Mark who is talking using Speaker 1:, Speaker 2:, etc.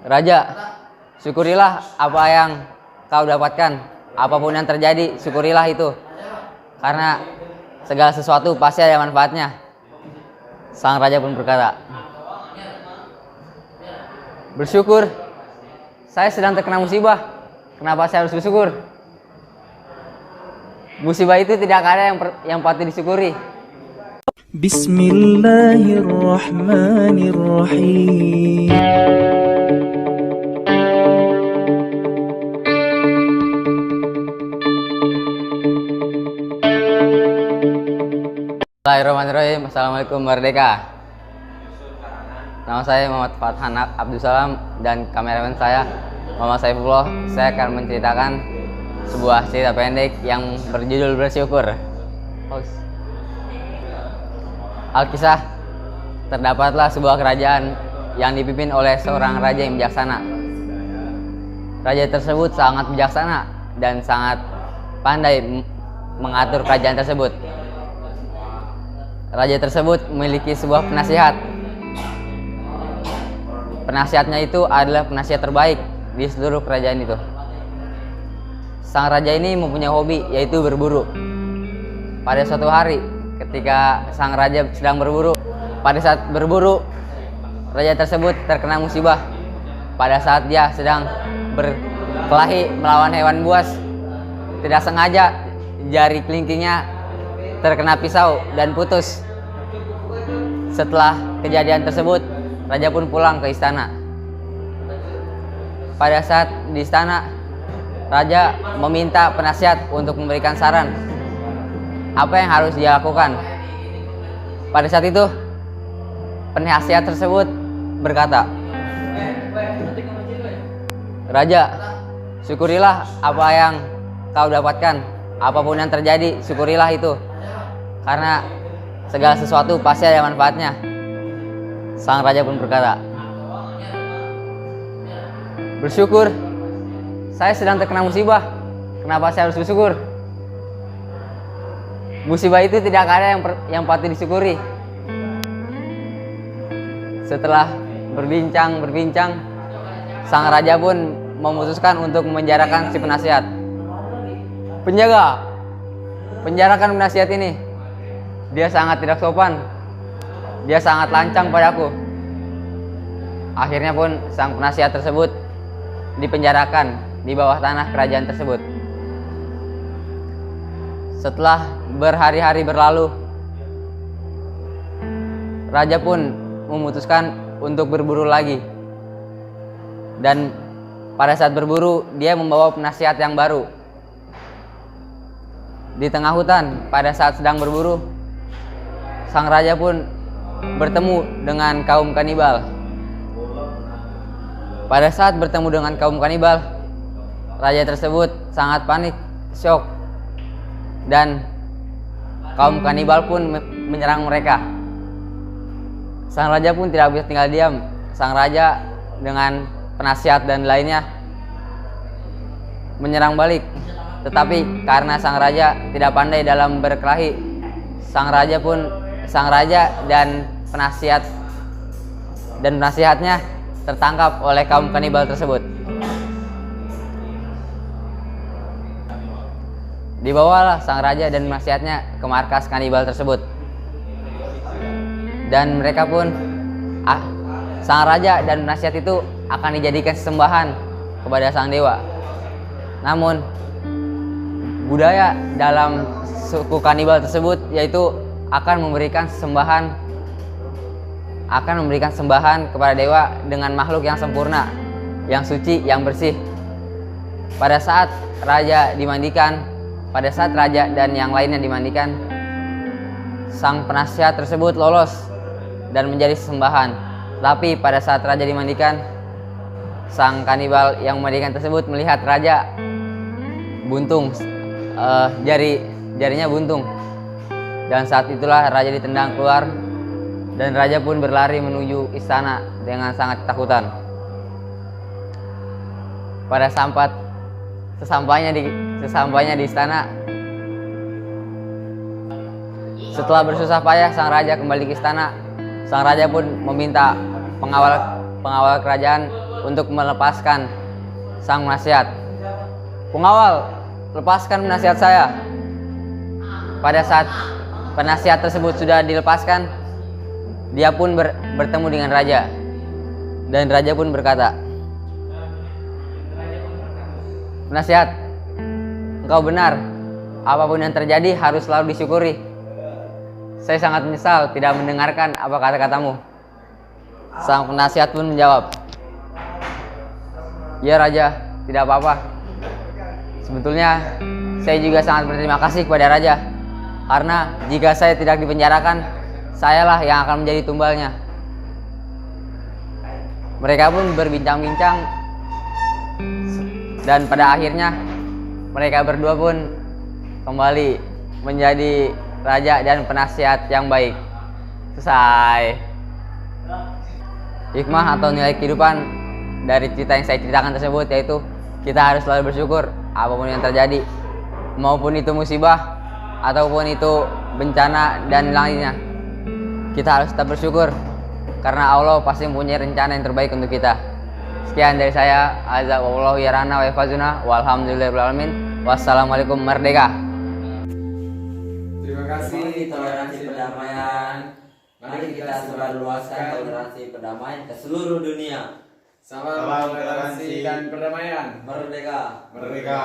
Speaker 1: Raja, syukurilah apa yang kau dapatkan. Apapun yang terjadi, syukurilah itu. Karena segala sesuatu pasti ada manfaatnya. Sang raja pun berkata, bersyukur, saya sedang terkena musibah. Kenapa saya harus bersyukur? Musibah itu tidak ada yang patut disyukuri.
Speaker 2: Bismillahirrahmanirrahim.
Speaker 1: Bismillahirrahmanirrahim. Assalamualaikum Merdeka. Nama saya Muhammad Fathan Abdul Salam dan kameramen saya Muhammad Saifullah. Saya akan menceritakan sebuah cerita pendek yang berjudul Bersyukur. Alkisah, terdapatlah sebuah kerajaan yang dipimpin oleh seorang raja yang bijaksana. Raja tersebut sangat bijaksana dan sangat pandai mengatur kerajaan tersebut. Raja tersebut memiliki sebuah penasihat. Penasihatnya itu adalah penasihat terbaik di seluruh kerajaan itu. Sang raja ini mempunyai hobi, yaitu berburu. Pada suatu hari, ketika sang raja sedang berburu, pada saat berburu, raja tersebut terkena musibah. Pada saat dia sedang berkelahi melawan hewan buas, tidak sengaja jari kelingkingnya terkena pisau dan putus. Setelah kejadian tersebut, raja pun pulang ke istana. Pada saat di istana, raja meminta penasihat untuk memberikan saran apa yang harus dia lakukan. Pada saat itu, penasihat tersebut berkata, Raja, syukurilah apa yang kau dapatkan. Apapun yang terjadi, syukurilah itu. Karena segala sesuatu pasti ada manfaatnya. Sang raja pun berkata, bersyukur, saya sedang terkena musibah. Kenapa saya harus bersyukur? Musibah itu tidak ada yang patut disyukuri. Setelah berbincang, sang raja pun memutuskan untuk memenjarakan si penasihat. Penjaga, penjarakan penasihat ini. Dia sangat tidak sopan. Dia sangat lancang padaku. Akhirnya pun sang penasihat tersebut dipenjarakan di bawah tanah kerajaan tersebut. Setelah berhari-hari berlalu, raja pun memutuskan untuk berburu lagi. Dan pada saat berburu, dia membawa penasihat yang baru. Di tengah hutan, pada saat sedang berburu, sang raja pun bertemu dengan kaum kanibal. Pada saat bertemu dengan kaum kanibal, raja tersebut sangat panik, syok, dan kaum kanibal pun menyerang mereka. Sang raja pun tidak bisa tinggal diam. Sang raja dengan penasihat dan lainnya menyerang balik. Tetapi karena sang raja tidak pandai dalam berkelahi, sang raja dan penasihatnya tertangkap oleh kaum kanibal tersebut. Dibawalah sang raja dan penasihatnya ke markas kanibal tersebut. Dan mereka pun, sang raja dan penasihat itu akan dijadikan sesembahan kepada sang dewa. Namun, budaya dalam suku kanibal tersebut yaitu akan memberikan sembahan kepada dewa dengan makhluk yang sempurna, yang suci, yang bersih. Pada saat raja dan yang lainnya dimandikan, sang penasihat tersebut lolos dan menjadi sesembahan. Tapi pada saat raja dimandikan, sang kanibal yang memandikan tersebut melihat raja buntung, jarinya buntung. Dan saat itulah raja ditendang keluar dan raja pun berlari menuju istana dengan sangat ketakutan. Sesampainya di istana, setelah bersusah payah sang raja kembali ke istana. Sang raja pun meminta pengawal kerajaan untuk melepaskan sang penasihat. Pengawal, lepaskan penasihat saya. Pada saat penasihat tersebut sudah dilepaskan, dia pun bertemu dengan raja. Dan raja pun berkata, "Penasihat, engkau benar. Apapun yang terjadi harus selalu disyukuri. Saya sangat menyesal tidak mendengarkan apa kata-katamu." Sang penasihat pun menjawab, "Ya raja, tidak apa-apa. Sebetulnya saya juga sangat berterima kasih kepada raja. Karena jika saya tidak dipenjarakan, sayalah yang akan menjadi tumbalnya." Mereka pun berbincang-bincang dan pada akhirnya mereka berdua pun kembali menjadi raja dan penasihat yang baik. Selesai. Hikmah atau nilai kehidupan dari cerita yang saya ceritakan tersebut yaitu kita harus selalu bersyukur apapun yang terjadi, maupun itu musibah ataupun itu bencana dan lainnya. Kita harus tetap bersyukur karena Allah pasti mempunyai rencana yang terbaik untuk kita. Sekian dari saya. Azza wallahu yarana wa yafazuna walhamdulillahirabbil alamin. Wassalamualaikum, merdeka.
Speaker 2: Terima kasih toleransi perdamaian. Mari kita sebarluaskan toleransi perdamaian ke seluruh dunia. Salam toleransi dan perdamaian. Merdeka. Merdeka.